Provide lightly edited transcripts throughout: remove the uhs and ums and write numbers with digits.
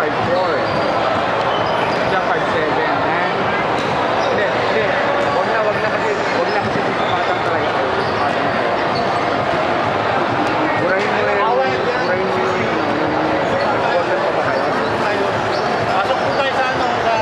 5'4". Siya 5'7". Hindi. Wag na kasi dito matang try. Burahin mo yung order pa ba kayo? Pasok po tayo sa ano, sa...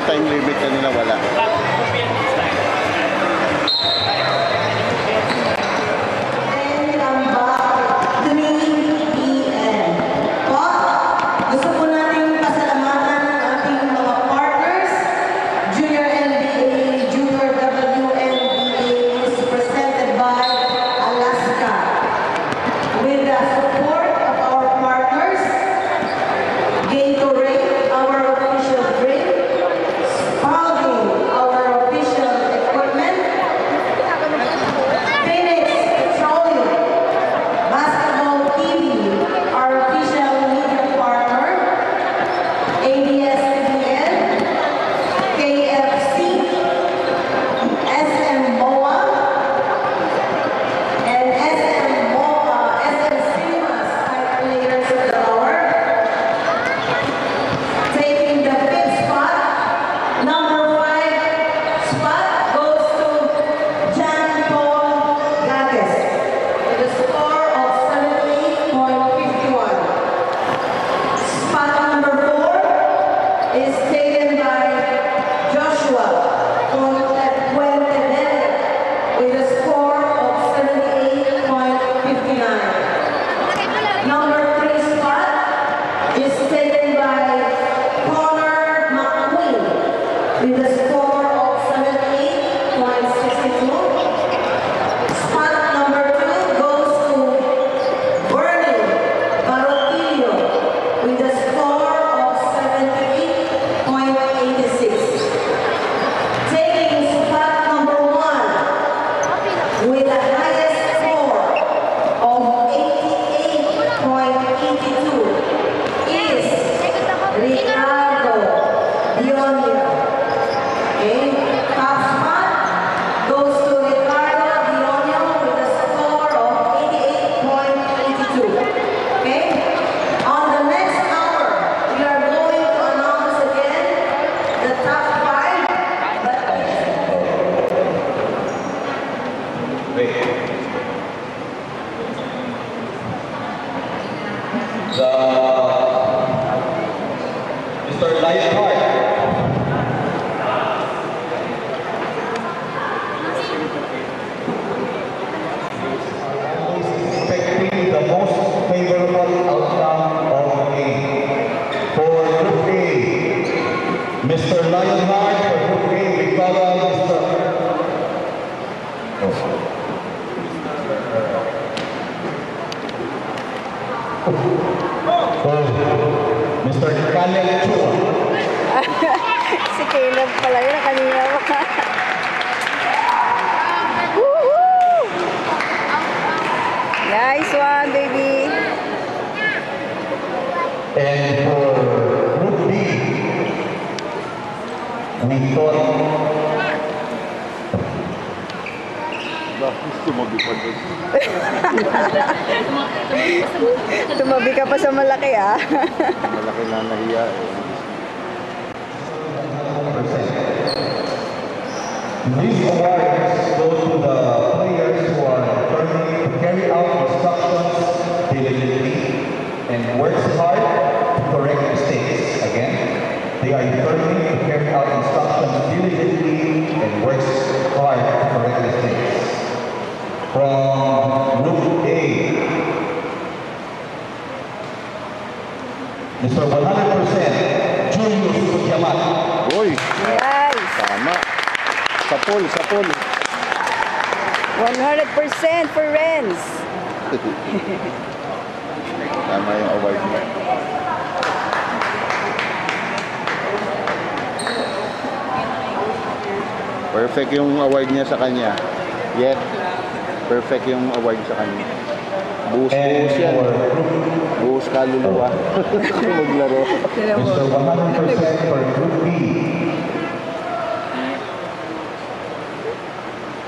time limit na nila wala. Gatorade, our official drink, Spalding, our with a score of 78.62. Spot number 2 goes to Bernie Barotillo with a score of 78.86. Taking spot number 1 with the highest score of 88.82 is Ricardo Dionio. Okay, top spot goes to Ricardo Dionio with a score of 88.82. Okay, on the next hour, we are going to announce again the top 5. Mr. Lionheart. Expecting the most favorable outcome of the game. For Group A, Mr. Lionheart. For Group A, we call on Mr. Mr. Caleb Chua. Si Caleb pala yun, kanina pa. Woohoo! Nice one, baby. And for Group B, we thought Tumabi ka pa sa malaki, ah. Malaki na nahiya eh. these awards go to the players who are determined to carry out instructions diligently and works hard to correct mistakes. Again, they are determined to carry out instructions diligently and works hard to correct mistakes. From Group A, Mr. 100%, Julius Kujamat. Uy, Nice. tama. Sapol, sapol. 100% for Renz. Tama yung award mo. Perfect yung award niya sa kanya. Yet, perfect yung award sa kanya. Buhos-buhos yan. Buhos kaluluwa. Maglaro. Mr. 100% for Group B.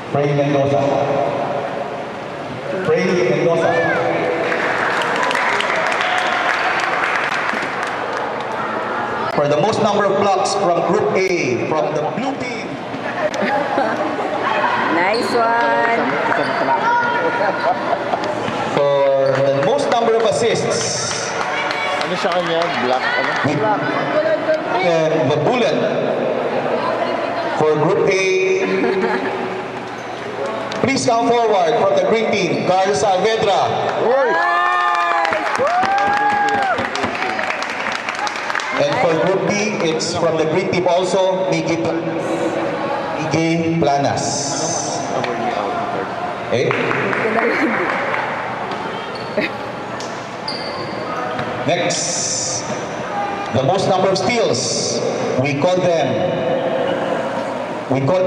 Frey Mendoza. Frey Mendoza. For the most number of blocks from Group A, from the blue team. Nice one. For the most number of assists, Ano sa kanya? Black? Ano? Black. And Babulan. For Group A, please come forward from the green team, Carl Saavedra. Nice. And for Group B, it's from the green team also, Miggy Planas. Okay? Next, the most number of steals. We call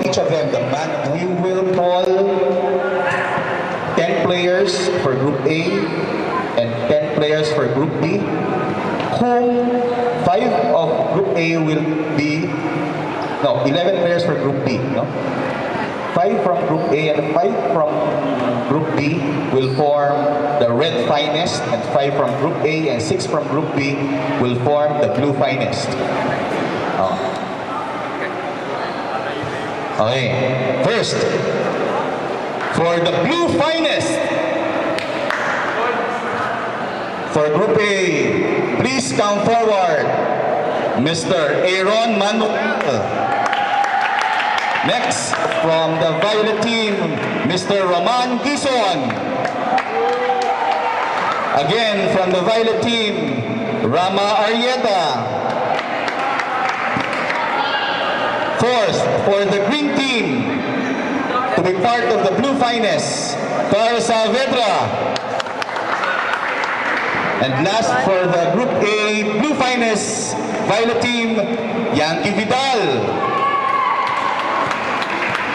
each of them the man. We will call 10 players for Group A and 10 players for Group B. Whom 5 of Group A will be, 11 players for Group B, 5 from Group A and 5 from Group B will form the red finest, and 5 from Group A and 6 from Group B will form the blue finest. Okay, first, for the blue finest, for Group A, please come forward, Mr. Aaron Manuel. Next, from the violet team, Mr. Roman Gison. Again, from the violet team, Rama Arieta. Fourth, for the green team, to be part of the Blue Finest, Carl Saavedra. And last, for the Group A Blue Finest Violet Team, Yankee Vidal.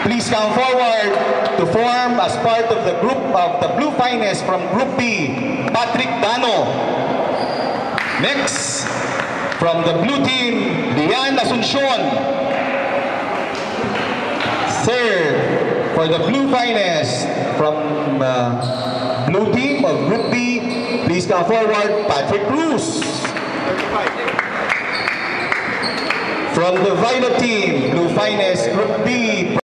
Please come forward to form as part of the group of the Blue Finest from Group B, Patrick Dano. Next, from the Blue Team, Lian Asuncion. Third, for the Blue Finest from Blue Team of Group B, please come forward, Patrick Cruz. From the Violet Team, Blue Finest Group B,